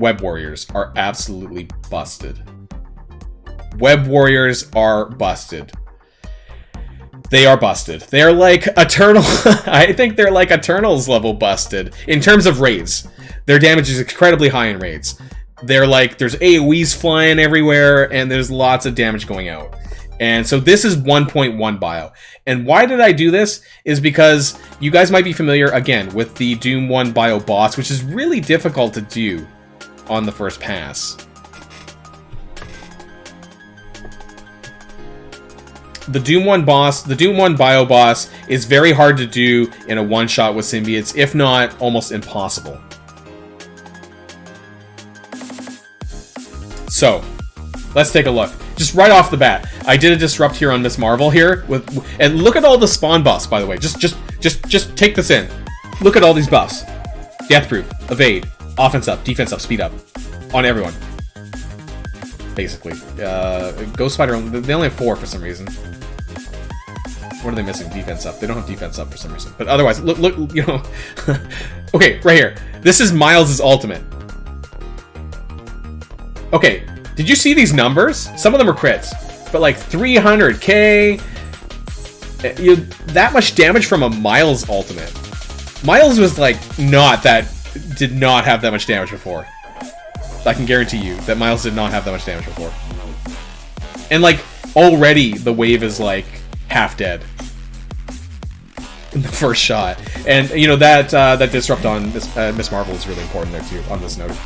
Web Warriors are absolutely busted. Web Warriors are busted. They are busted. They're like Eternal. I think they're like Eternals level busted in terms of raids. Their damage is incredibly high in raids. They're like, there's AoEs flying everywhere, and there's lots of damage going out. And so this is 1.1 bio. And why did I do this? Is because you guys might be familiar, again, with the Doom 1 bio boss, which is really difficult to do on the first pass. The Doom 1 boss, the Doom 1 bio boss, is very hard to do in a one-shot with symbiotes, if not almost impossible. So, let's take a look. Just right off the bat, I did a disrupt here on Miss Marvel here, and look at all the spawn buffs, by the way. Just take this in. Look at all these buffs. Deathproof, evade, offense up, defense up, speed up, on everyone. Basically, Ghost Spider, they only have 4 for some reason. What are they missing? Defense up. They don't have defense up for some reason. But otherwise, look, you know. Okay, right here. This is Miles' ultimate. Okay, did you see these numbers? Some of them are crits, but like 300k. That much damage from a Miles ultimate. Miles was like did not have that much damage before. I can guarantee you that Miles did not have that much damage before. And like already the wave is like half dead in the first shot. And you know that that disrupt on Miss Marvel is really important there too on this note.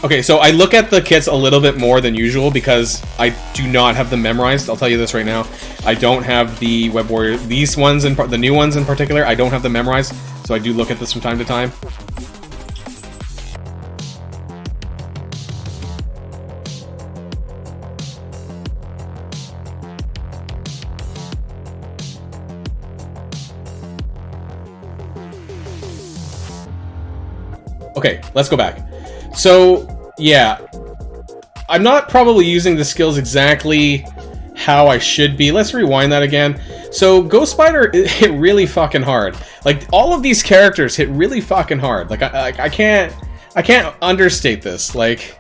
Okay, so I look at the kits a little bit more than usual because I do not have them memorized. I'll tell you this right now. I don't have the Web Warrior, these ones, the new ones in particular, I don't have them memorized. So I do look at this from time to time. Okay, let's go back. So, yeah, I'm not probably using the skills exactly how I should be. Let's rewind that again. So, Ghost Spider hit really fucking hard. Like, all of these characters hit really fucking hard. Like, I can't understate this. Like,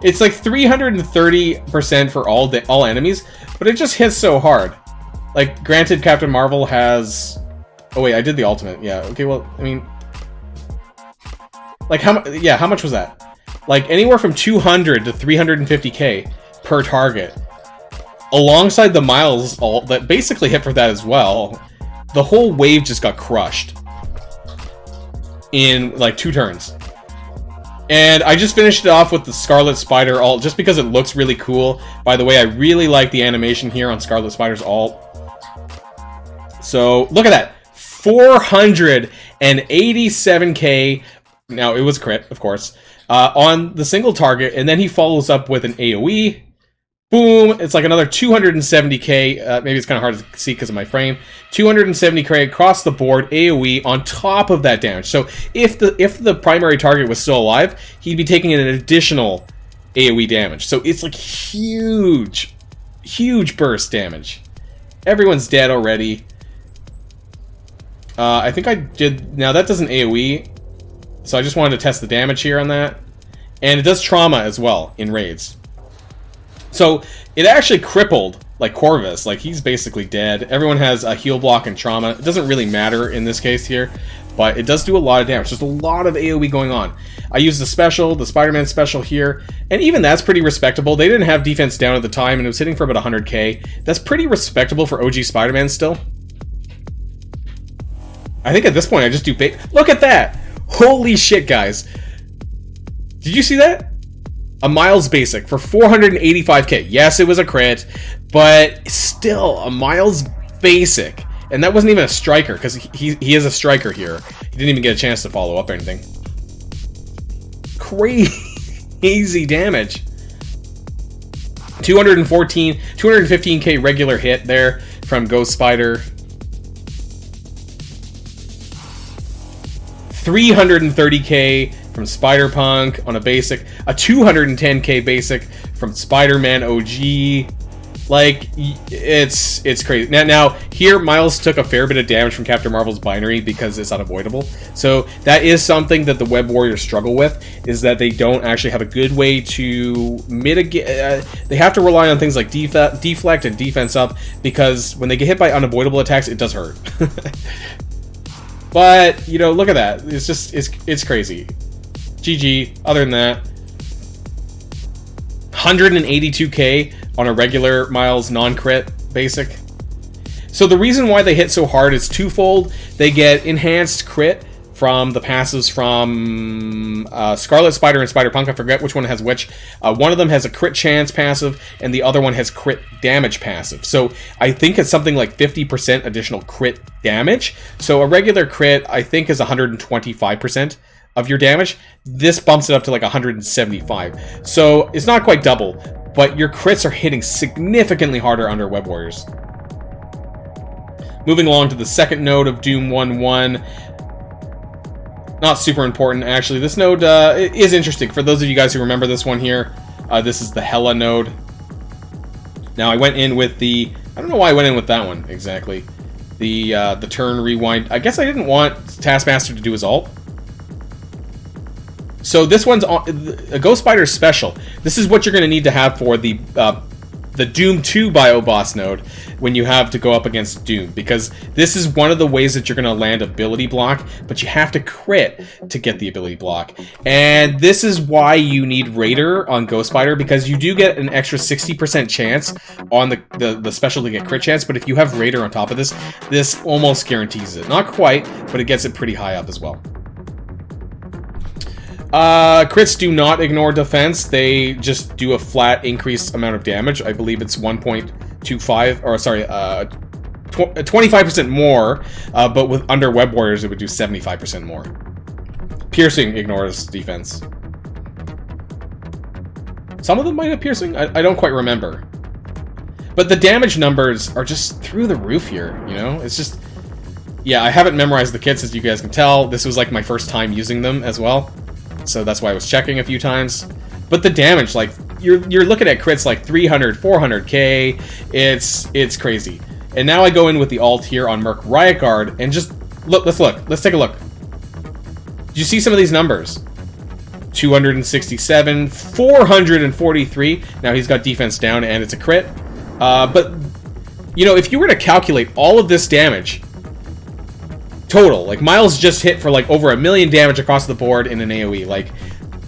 it's like 330% for all enemies, but it just hits so hard. Like, granted, Captain Marvel has... Oh, wait, I did the ultimate. Yeah, okay, well, I mean... Like, how much was that? Like, anywhere from 200 to 350k per target. Alongside the Miles ult that basically hit for that as well. The whole wave just got crushed. In, like, 2 turns. And I just finished it off with the Scarlet Spider ult just because it looks really cool. By the way, I really like the animation here on Scarlet Spider's ult. So, look at that. 487k... Now, it was crit, of course, on the single target, and then he follows up with an AoE. Boom! It's like another 270k, maybe it's kind of hard to see because of my frame. 270k across the board, AoE on top of that damage. So if the primary target was still alive, he'd be taking an additional AoE damage. So it's like huge, huge burst damage. Everyone's dead already. I think I did... Now, that doesn't AoE... So I just wanted to test the damage here on that. And it does trauma as well in raids. So it actually crippled, like, Corvus. Like, he's basically dead. Everyone has a heal block and trauma. It doesn't really matter in this case here. But it does do a lot of damage. There's a lot of AoE going on. I used the special, the Spider-Man special here. And even that's pretty respectable. They didn't have defense down at the time. And it was hitting for about 100k. That's pretty respectable for OG Spider-Man still. I think at this point I just do... Look at that! Holy shit, guys. Did you see that? A Miles basic for 485k. Yes, it was a crit, but still, a Miles basic. And that wasn't even a striker, because he is a striker here. He didn't even get a chance to follow up or anything. Crazy damage. 215k regular hit there from Ghost Spider. 330k from Spider-Punk on a basic, a 210k basic from Spider-Man OG, Like, it's crazy. Now, here, Miles took a fair bit of damage from Captain Marvel's binary because it's unavoidable. So that is something that the Web Warriors struggle with, is that they don't actually have a good way to mitigate. They have to rely on things like deflect and defense up, because when they get hit by unavoidable attacks, it does hurt. But, you know, look at that. It's just, it's crazy. GG. Other than that, 182k on a regular Miles non-crit basic. So the reason why they hit so hard is twofold. They get enhanced crit from the passives from Scarlet Spider and Spider-Punk. I forget which one has which. One of them has a crit chance passive, and the other one has crit damage passive. So I think it's something like 50% additional crit damage. So a regular crit, I think, is 125% of your damage. This bumps it up to like 175. So it's not quite double, but your crits are hitting significantly harder under Web Warriors. Moving along to the second node of Doom 1-1. Not super important, actually. This node is interesting. For those of you guys who remember this one here, this is the Hela node. Now, I went in with the... I don't know why I went in with that one, exactly. The turn rewind. I guess I didn't want Taskmaster to do his ult. So this one's a Ghost Spider special. This is what you're going to need to have for the Doom 2 bio boss node when you have to go up against Doom, because this is one of the ways that you're going to land ability block, but you have to crit to get the ability block. And this is why you need Raider on Ghost Spider, because you do get an extra 60% chance on the special to get crit chance, but if you have Raider on top of this, this almost guarantees it. Not quite, but it gets it pretty high up as well. Crits do not ignore defense. They just do a flat increased amount of damage. I believe it's 1.25, or sorry, 25% more, but with under Web Warriors, it would do 75% more. Piercing ignores defense. Some of them might have piercing. I don't quite remember. But the damage numbers are just through the roof here, you know? It's just... Yeah, I haven't memorized the kits, as you guys can tell. This was like my first time using them as well. So that's why I was checking a few times. But the damage, like, you're looking at crits like 300, 400k. It's crazy. And now I go in with the ult here on Merc Riot Guard, and just look. Let's take a look. Do you see some of these numbers? 267, 443. Now he's got defense down, and it's a crit. But you know, if you were to calculate all of this damage total, like, Miles just hit for like over 1 million damage across the board in an AoE. Like,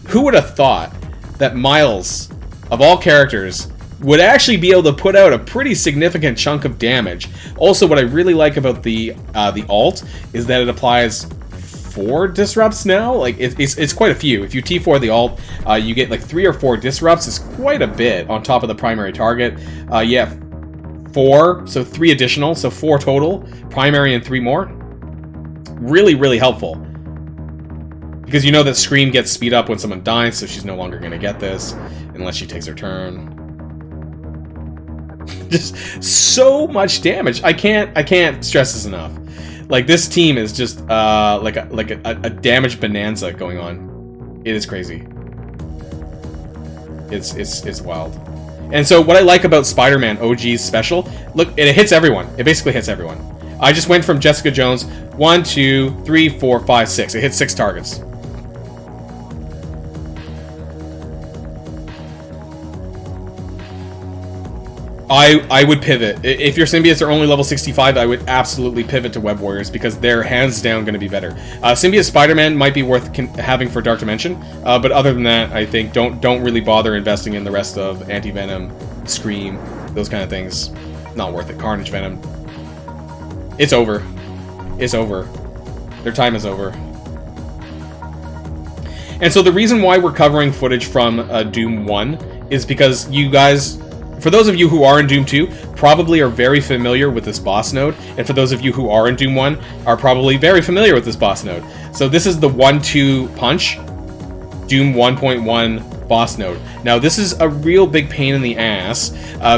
who would have thought that Miles, of all characters, would actually be able to put out a pretty significant chunk of damage? Also, what I really like about the ult is that it applies 4 disrupts now. Like, it's quite a few. If you T4 the ult, you get like 3 or 4 disrupts. It's quite a bit on top of the primary target. Yeah, 4, so 3 additional, so 4 total, primary and 3 more. Really, really helpful. Because you know that Scream gets speed up when someone dies, so she's no longer going to get this unless she takes her turn. Just so much damage. I can't stress this enough. Like, this team is just like a damage bonanza going on. It is crazy. It's wild. And so what I like about Spider-Man OG's special, look, it hits everyone. It basically hits everyone. I just went from Jessica Jones, 1, 2, 3, 4, 5, 6. It hit 6 targets. I would pivot. If your symbiotes are only level 65, I would absolutely pivot to Web Warriors, because they're hands down going to be better. Symbiote Spider-Man might be worth having for Dark Dimension, but other than that, I think don't really bother investing in the rest of Anti-Venom, Scream, those kind of things. Not worth it. Carnage Venom. It's over. It's over. Their time is over. And so the reason why we're covering footage from Doom 1 is because you guys, for those of you who are in Doom 2, probably are very familiar with this boss node, and for those of you who are in Doom 1, are probably very familiar with this boss node. So this is the 1-2 punch, Doom 1.1 boss node. Now, this is a real big pain in the ass,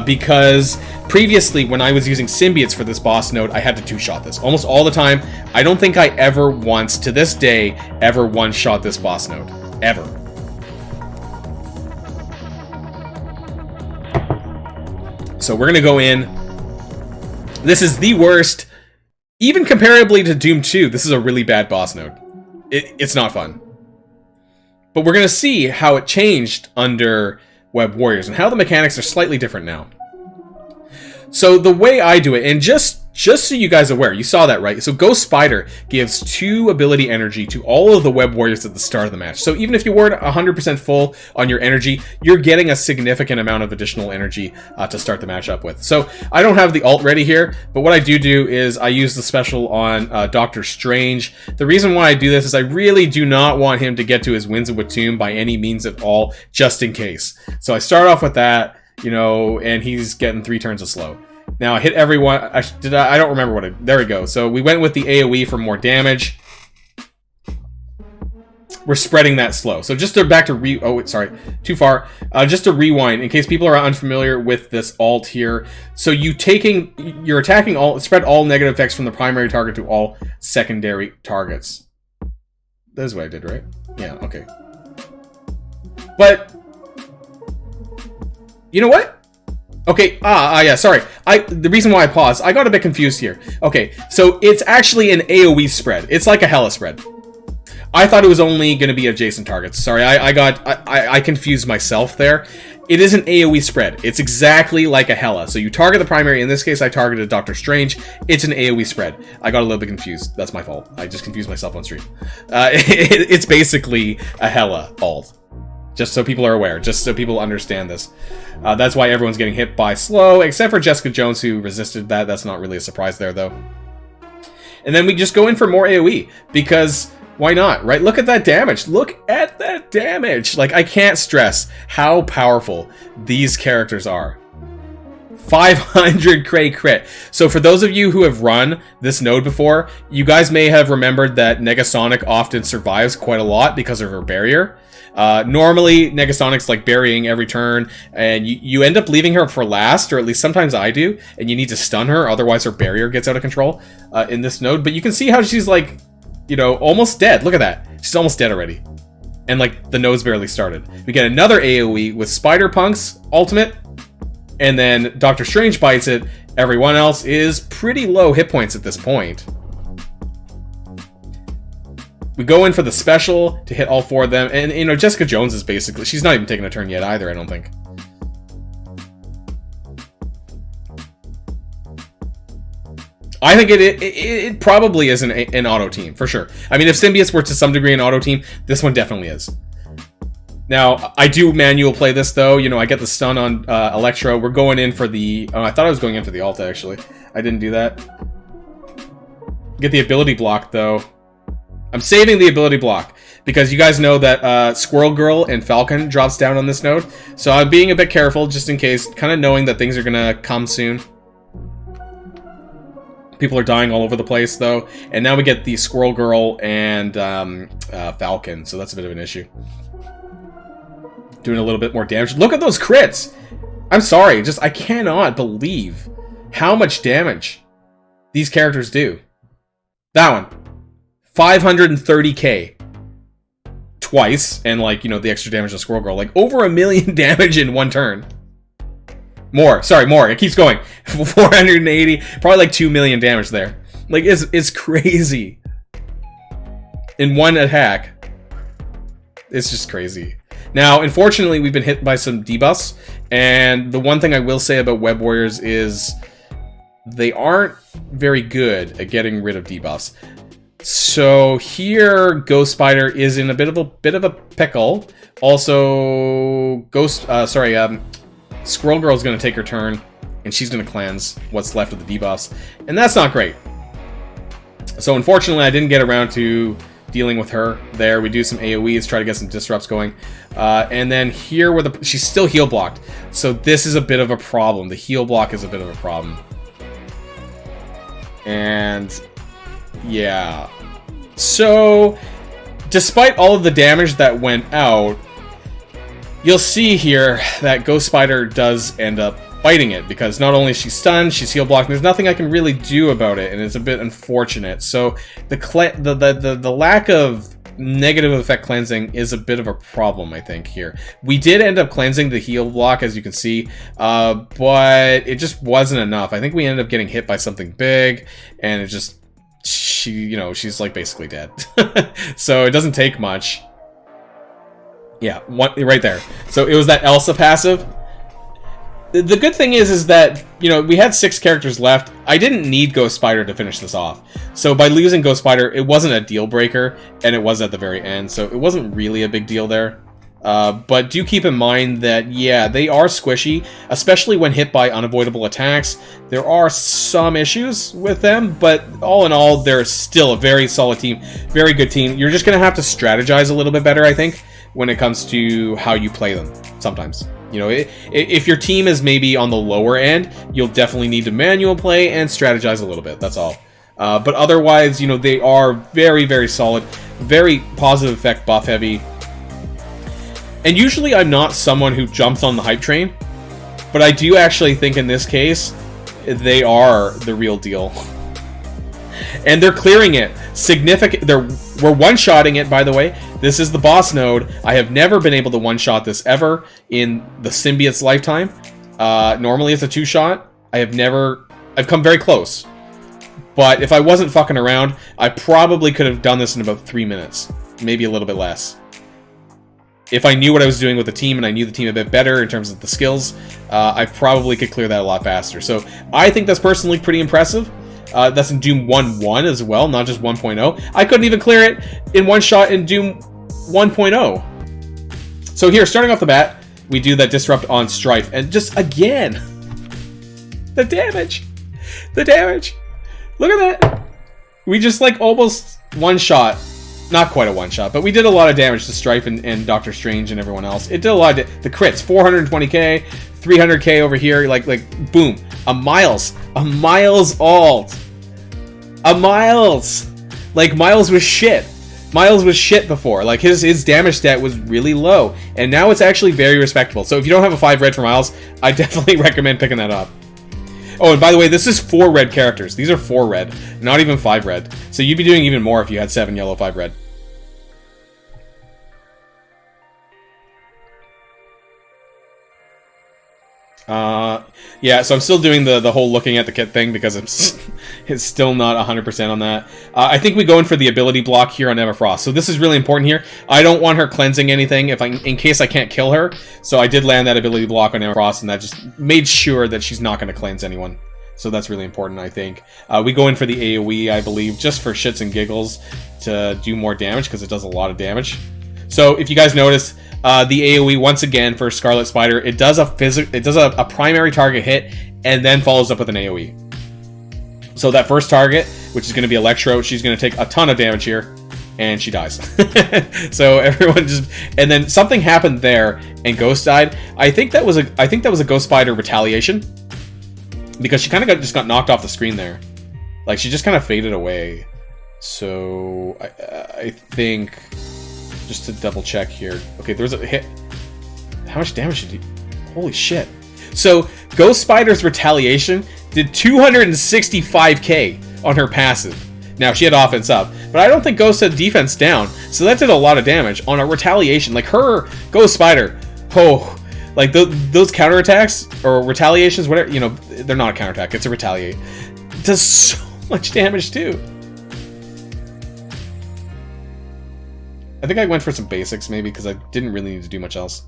because previously, when I was using symbiotes for this boss node, I had to 2-shot this. Almost all the time. I don't think I ever once, to this day, ever one-shot this boss node. Ever. So we're going to go in. This is the worst. Even comparably to Doom 2, this is a really bad boss node. It's not fun. But we're going to see how it changed under Web Warriors and how the mechanics are slightly different now. So the way I do it, and just so you guys are aware, you saw that, right? So Ghost Spider gives 2 ability energy to all of the Web Warriors at the start of the match. So even if you weren't 100% full on your energy, you're getting a significant amount of additional energy to start the match up with. So I don't have the ult ready here, but what I do is I use the special on Doctor Strange. The reason why I do this is I really do not want him to get to his Winds of Watum by any means at all, just in case. So I start off with that, you know, and he's getting 3 turns of slow. Now I hit everyone. I don't remember what there we go. So we went with the AoE for more damage. We're spreading that slow. So just to back to oh, sorry, too far. Just to rewind in case people are unfamiliar with this alt here. So you're attacking all, spread all negative effects from the primary target to all secondary targets. That's what I did, right? Yeah. Okay. But you know what? Okay, yeah, sorry. The reason why I paused, I got a bit confused here. Okay, so it's actually an AoE spread. It's like a Hela spread. I thought it was only going to be adjacent targets. Sorry, I confused myself there. It is an AoE spread. It's exactly like a Hela. So you target the primary. In this case, I targeted Doctor Strange. It's an AoE spread. I got a little bit confused. That's my fault. I just confused myself on stream. It's basically a Hela alt. Just so people are aware, just so people understand this. That's why everyone's getting hit by slow, except for Jessica Jones, who resisted that. That's not really a surprise there, though. And then we just go in for more AoE, because why not, right? Look at that damage. Look at that damage. Like, I can't stress how powerful these characters are. 500 crit. So for those of you who have run this node before, you guys may have remembered that Negasonic often survives quite a lot because of her barrier. Normally, Negasonic's like burying every turn, and you end up leaving her for last, or at least sometimes I do, and you need to stun her, otherwise her barrier gets out of control in this node. But you can see how she's like, you know, almost dead. Look at that. She's almost dead already. And like, the node's barely started. We get another AoE with Spider-Punk's ultimate, and then Doctor Strange bites it. Everyone else is pretty low hit points at this point. We go in for the special to hit all 4 of them. And, you know, Jessica Jones is basically... She's not even taking a turn yet either, I don't think. I think it probably is an auto team, for sure. I mean, if Symbiotes were to some degree an auto team, this one definitely is. Now, I do manual play this, though. You know, I get the stun on Electro. We're going in for the... Oh, I thought I was going in for the ult, actually. I didn't do that. Get the ability block, though. I'm saving the ability block, because you guys know that Squirrel Girl and Falcon drops down on this node. So I'm being a bit careful, just in case, kind of knowing that things are going to come soon. People are dying all over the place, though. And now we get the Squirrel Girl and Falcon, so that's a bit of an issue. Doing a little bit more damage. Look at those crits! I'm sorry, just I cannot believe how much damage these characters do. That one. 530k. Twice, and like, you know, the extra damage on Squirrel Girl. Like, over 1 million damage in one turn. More. Sorry, more. It keeps going. 480. Probably like 2 million damage there. Like, it's crazy. In one attack. It's just crazy. Now, unfortunately, we've been hit by some debuffs. And the one thing I will say about Web Warriors is they aren't very good at getting rid of debuffs. So here, Ghost Spider is in a bit of a pickle. Also, Squirrel Girl is going to take her turn, and she's going to cleanse what's left of the debuffs, and that's not great. So unfortunately, I didn't get around to dealing with her there. We do some AoEs, try to get some disrupts going, and then here where she's still heal blocked. So this is a bit of a problem. The heal block is a bit of a problem, and yeah. So, despite all of the damage that went out, you'll see here that Ghost Spider does end up biting it, because not only is she stunned, she's heal blocked, there's nothing I can really do about it, and it's a bit unfortunate. So, the lack of negative effect cleansing is a bit of a problem, I think, here. We did end up cleansing the heal block, as you can see, but it just wasn't enough. I think we ended up getting hit by something big, and it just... she's like basically dead. So it doesn't take much. Yeah, right there. So it was that Elsa passive. The good thing is that, we had 6 characters left. I didn't need Ghost Spider to finish this off. So by losing Ghost Spider, it wasn't a deal breaker, and it was at the very end, so it wasn't really a big deal there. But do keep in mind that, yeah, they are squishy, especially when hit by unavoidable attacks. There are some issues with them, but all in all, they're still a very solid team, very good team. You're just going to have to strategize a little bit better, I think, when it comes to how you play them sometimes. If your team is maybe on the lower end, you'll definitely need to manual play and strategize a little bit, that's all. But otherwise, they are very, very solid, very positive effect buff heavy. And usually I'm not someone who jumps on the hype train, but I do actually think in this case, they are the real deal. And they're clearing it. We're one-shotting it, by the way. This is the boss node. I have never been able to one-shot this ever in the symbiote's lifetime. Normally it's a 2-shot. I've come very close. But if I wasn't fucking around, I probably could have done this in about 3 minutes. Maybe a little bit less. If I knew what I was doing with the team and I knew the team a bit better in terms of the skills, I probably could clear that a lot faster. So I think that's personally pretty impressive. That's in Doom 1.1 as well, not just 1.0. I couldn't even clear it in one shot in Doom 1.0. So here, starting off the bat, we do that Disrupt on Strife. And just, again, the damage. The damage. Look at that. We just, almost one-shot. Not quite a one-shot, but we did a lot of damage to Strife and Doctor Strange and everyone else. It did a lot of... The crits, 420k, 300k over here, boom. A Miles ult. A Miles. Miles was shit. Miles was shit before. His damage stat was really low, and now it's actually very respectable. So if you don't have a 5 red for Miles, I definitely recommend picking that up. Oh, and by the way, this is 4 red characters. These are 4 red, not even 5 red. So you'd be doing even more if you had 7 yellow, 5 red. Yeah, so I'm still doing the whole looking at the kit thing because it's still not 100% on that. I think we go in for the ability block here on Emma Frost. So this is really important here. I don't want her cleansing anything in case I can't kill her. So I did land that ability block on Emma Frost, and that just made sure that she's not going to cleanse anyone. So that's really important, I think. We go in for the AoE, I believe, just for shits and giggles to do more damage because it does a lot of damage. So if you guys notice, the AoE once again for Scarlet Spider, it does a primary target hit and then follows up with an AoE. So that first target, which is going to be Electro, she's going to take a ton of damage here, and she dies. So everyone just, and then something happened there, and Ghost died. I think that was a Ghost Spider retaliation, because she kind of just got knocked off the screen there. She just kind of faded away. So I think. Just to double check here. Okay, there was a hit. How much damage did he... Holy shit. So, Ghost Spider's retaliation did 265k on her passive. Now, she had offense up, but I don't think Ghost had defense down. So that did a lot of damage on a retaliation. Her Ghost Spider, those counterattacks or retaliations, whatever, they're not a counterattack, it's a retaliate. It does so much damage too. I think I went for some basics, maybe, because I didn't really need to do much else.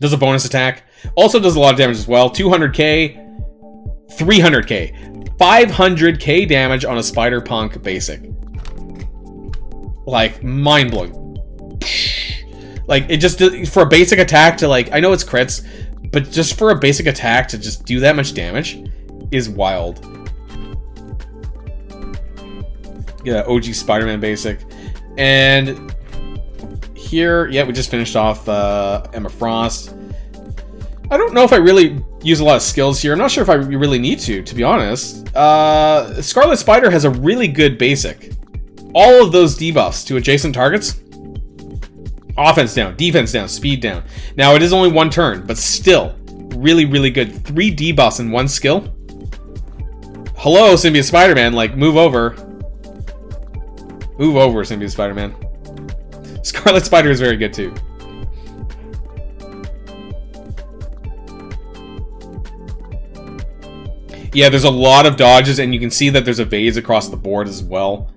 Does a bonus attack. Also does a lot of damage as well. 200k, 300k, 500k damage on a Spider Punk basic. Mind-blowing. It just, for a basic attack to, I know it's crits, but just for a basic attack to just do that much damage is wild. Yeah, OG Spider-Man basic. And here, yeah, we just finished off Emma Frost. I don't know if I really use a lot of skills here. I'm not sure if I really need to be honest. Scarlet Spider has a really good basic. All of those debuffs to adjacent targets. Offense down, defense down, speed down. Now, it is only one turn, but still, really, really good. 3 debuffs in one skill. Hello, Symbiote Spider-Man, move over. Move over, Symbiote Spider-Man. Scarlet Spider is very good too. Yeah, there's a lot of dodges, and you can see that there's evades across the board as well.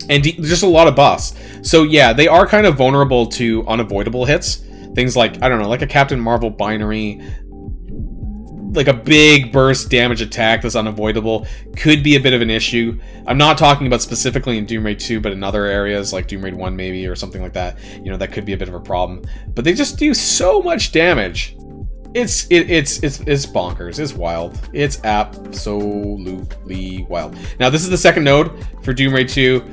And just a lot of buffs. So yeah, they are kind of vulnerable to unavoidable hits. Things like, I don't know, like a Captain Marvel binary, like a big burst damage attack that's unavoidable could be a bit of an issue. I'm not talking about specifically in Doom Raid 2, but in other areas like Doom Raid 1 maybe, or something like that. You know, that could be a bit of a problem. But they just do so much damage. It's bonkers. It's wild. It's absolutely wild. Now, this is the second node for Doom Raid 2.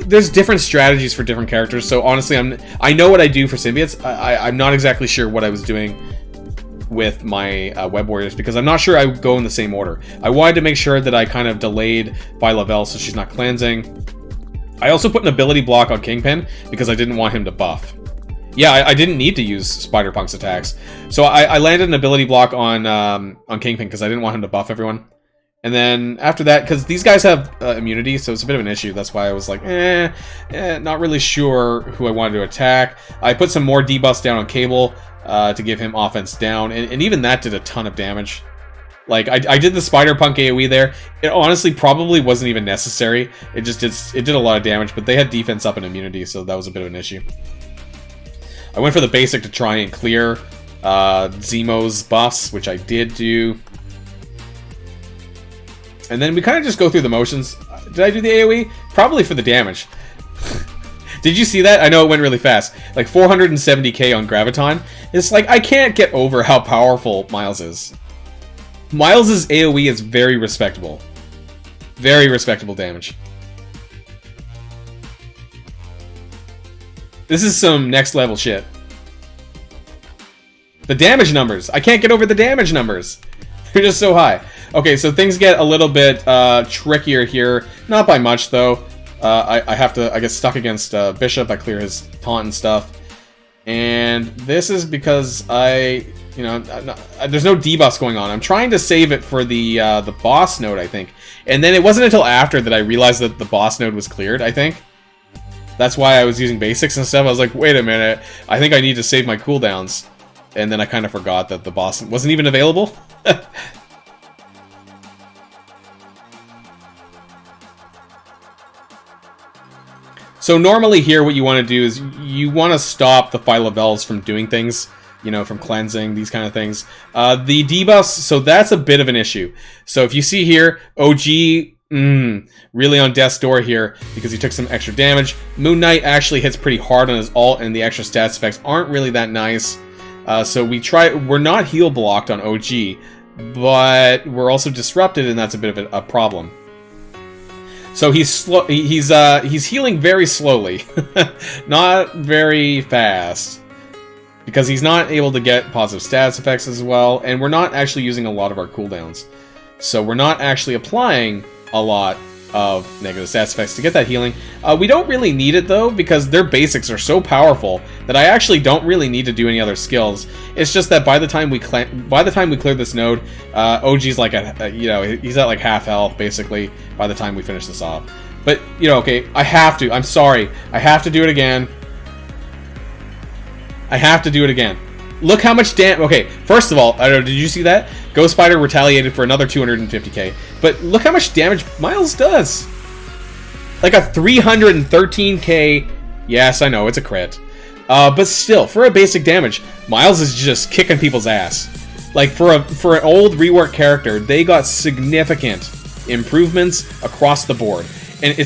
There's different strategies for different characters. So honestly, I know what I do for symbiotes. I'm not exactly sure what I was doing with my web warriors, because I'm not sure I would go in the same order. I wanted to make sure that I kind of delayed Phyla-Vell so she's not cleansing. I also put an ability block on Kingpin because I didn't want him to buff. Yeah, I didn't need to use Spider-Punk's attacks. So I landed an ability block on Kingpin because I didn't want him to buff everyone. And then after that, because these guys have immunity, so it's a bit of an issue. That's why I was like, not really sure who I wanted to attack. I put some more debuffs down on Cable to give him offense down, and even that did a ton of damage. Like, I did the Spider-Punk AoE there. It honestly probably wasn't even necessary. It did a lot of damage, but they had defense up and immunity, so that was a bit of an issue. I went for the basic to try and clear Zemo's buffs, which I did do. And then we kind of just go through the motions. Did I do the AoE? Probably for the damage. Did you see that? I know it went really fast. Like 470k on Graviton. It's like, I can't get over how powerful Miles is. Miles' AoE is very respectable. Very respectable damage. This is some next level shit. The damage numbers. I can't get over the damage numbers. They're just so high. Okay, so things get a little bit trickier here. Not by much, though. I get stuck against Bishop. I clear his taunt and stuff. And this is because there's no debuffs going on. I'm trying to save it for the boss node, I think. And then it wasn't until after that I realized that the boss node was cleared, I think. That's why I was using basics and stuff. I was like, wait a minute. I think I need to save my cooldowns. And then I kind of forgot that the boss wasn't even available. So normally here what you want to do is you want to stop the Phyla-Vells from doing things, from cleansing, these kind of things. The debuffs, so that's a bit of an issue. So if you see here, OG, really on death's door here because he took some extra damage. Moon Knight actually hits pretty hard on his ult, and the extra stats effects aren't really that nice. So we're not heal blocked on OG, but we're also disrupted, and that's a bit of a problem. So he's healing very slowly, not very fast, because he's not able to get positive stats effects as well, and we're not actually using a lot of our cooldowns. So we're not actually applying a lot of negative stats effects to get that healing. We don't really need it though, because their basics are so powerful that I actually don't really need to do any other skills. It's just that by the time we clear this node, OG's like he's at like half health basically by the time we finish this off. But okay, I have to. I'm sorry. I have to do it again. I have to do it again. Look how much damage. Okay, first of all, I don't know, did you see that? Ghost Spider retaliated for another 250k. But look how much damage Miles does. Like a 313k. Yes, I know, it's a crit. But still, for a basic damage, Miles is just kicking people's ass. Like, for an old rework character, they got significant improvements across the board. And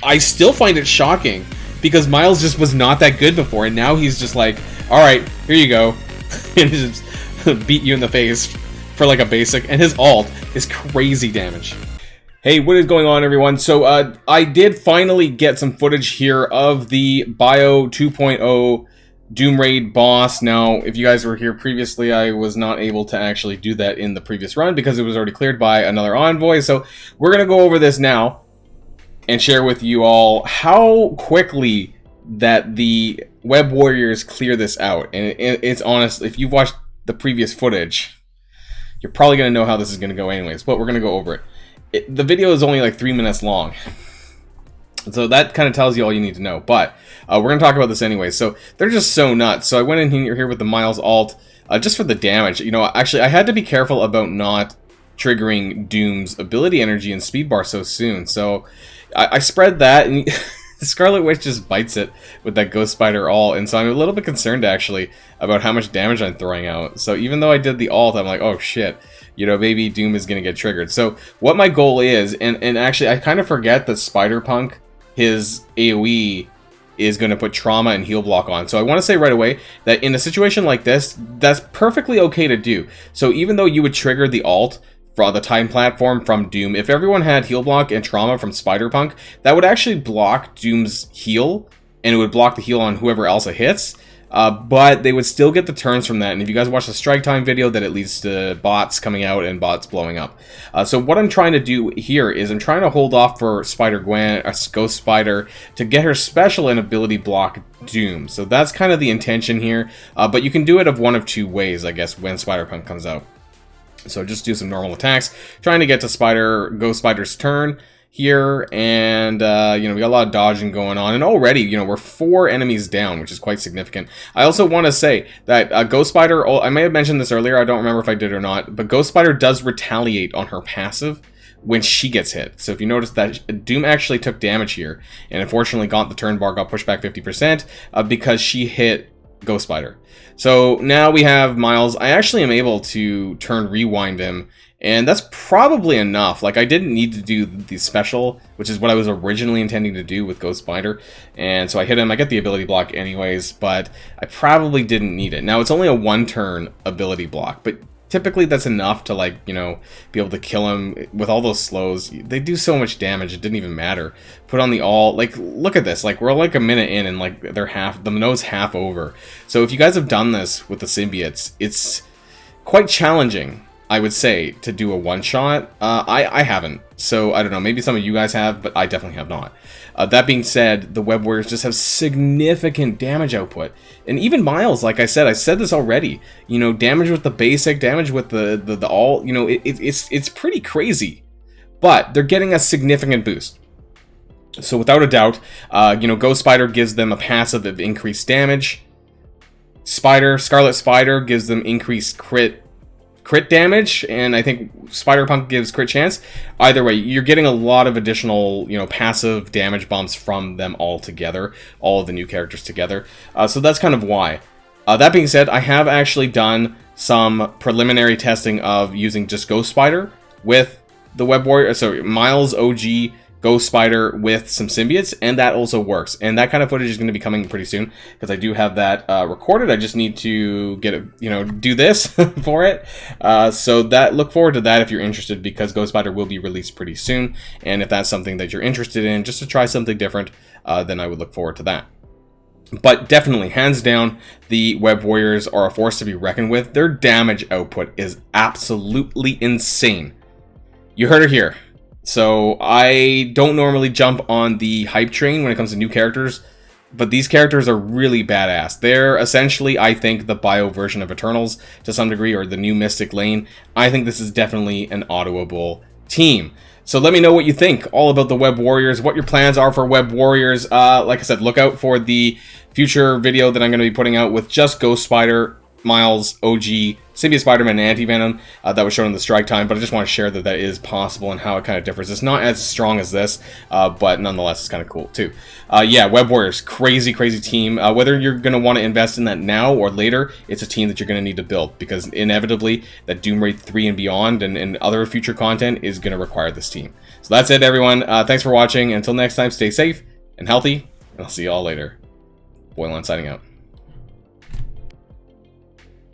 I still find it shocking, because Miles just was not that good before, and now he's just like, alright, here you go. And just beat you in the face for like a basic, and his ult is crazy damage. Hey, what is going on, everyone? So I did finally get some footage here of the Bio 2.0 Doom Raid boss. Now, if you guys were here previously, I was not able to actually do that in the previous run because it was already cleared by another envoy. So we're gonna go over this now and share with you all how quickly that the Web Warriors clear this out. And it's honest, if you've watched the previous footage, you're probably going to know how this is going to go anyways, but we're going to go over it. the video is only like 3 minutes long. So that kind of tells you all you need to know. But we're going to talk about this anyway. So they're just so nuts. So I went in here with the Miles alt just for the damage. You know, actually, I had to be careful about not triggering Doom's ability energy and speed bar so soon. So I spread that, and Scarlet Witch just bites it with that Ghost Spider alt. And so I'm a little bit concerned, actually, about how much damage I'm throwing out. So even though I did the alt, I'm like, oh, shit. You know, maybe Doom is going to get triggered. So what my goal is, and actually, I kind of forget that Spider-Punk, his AoE is going to put trauma and heal block on. So I want to say right away that in a situation like this, that's perfectly okay to do. So even though you would trigger the alt for the time platform from Doom, if everyone had heal block and trauma from Spider-Punk, that would actually block Doom's heal, and it would block the heal on whoever else it hits. But they would still get the turns from that. And if you guys watch the strike time video, that it leads to bots coming out and bots blowing up. So what I'm trying to do here is I'm trying to hold off for Spider-Gwen, Ghost Spider, to get her special and ability block Doom. So that's kind of the intention here. But you can do it of one of two ways, I guess, when Spider-Punk comes out. So just do some normal attacks, trying to get to Ghost Spider's turn here, and you know, we got a lot of dodging going on, and already, you know, we're 4 enemies down, which is quite significant. I also want to say that Ghost Spider, I may have mentioned this earlier, I don't remember if I did or not, but Ghost Spider does retaliate on her passive when she gets hit. So if you notice that Doom actually took damage here, and unfortunately got the turn bar, got pushed back 50% because she hit Ghost Spider. So now we have Miles. I actually am able to turn rewind him, and that's probably enough. Like, I didn't need to do the special, which is what I was originally intending to do with Ghost Spider. And so I hit him. I get the ability block anyways, but I probably didn't need it. Now, it's only a 1-turn ability block, but typically that's enough to, like, you know, be able to kill him with all those slows. They do so much damage, it didn't even matter. Put on the alt. Like, look at this. Like, we're like a minute in, and like they're the nose half over. So if you guys have done this with the symbiotes, it's quite challenging, I would say, to do a one-shot. I haven't. So, I don't know. Maybe some of you guys have, but I definitely have not. That being said, the Web Warriors just have significant damage output. And even Miles, like I said this already. You know, damage with the basic, damage with the alt, you know, it's pretty crazy. But they're getting a significant boost. So without a doubt, you know, Ghost Spider gives them a passive of increased damage. Scarlet Spider gives them increased crit damage, and I think Spider-Punk gives crit chance. Either way, you're getting a lot of additional, you know, passive damage bumps from them all together, all of the new characters together. So that's kind of why. That being said, I have actually done some preliminary testing of using just Ghost Spider with the Web Warrior, so Miles OG Ghost Spider with some symbiotes, and that also works. And that kind of footage is going to be coming pretty soon, because I do have that recorded. I just need to get it, you know, do this for it. So that, look forward to that if you're interested, because Ghost Spider will be released pretty soon. And if that's something that you're interested in, just to try something different, then I would look forward to that. But definitely, hands down, the Web Warriors are a force to be reckoned with. Their damage output is absolutely insane. You heard it here. So I don't normally jump on the hype train when it comes to new characters, but these characters are really badass. They're essentially, I think, the bio version of Eternals to some degree, or the new Mystic Lane. I think this is definitely an autoable team. So let me know what you think all about the Web Warriors, what your plans are for Web Warriors. Like I said, look out for the future video that I'm going to be putting out with just Ghost Spider, Miles, OG, Symbiote Spider-Man, and Anti-Venom. That was shown in the strike time, but I just want to share that that is possible and how it kind of differs. It's not as strong as this, but nonetheless, it's kind of cool too. Yeah, Web Warriors, crazy, crazy team. Whether you're going to want to invest in that now or later, it's a team that you're going to need to build, because inevitably that Doom Raid 3 and beyond and other future content is going to require this team. So that's it, everyone. Thanks for watching. Until next time, stay safe and healthy, and I'll see you all later. Boilon signing out.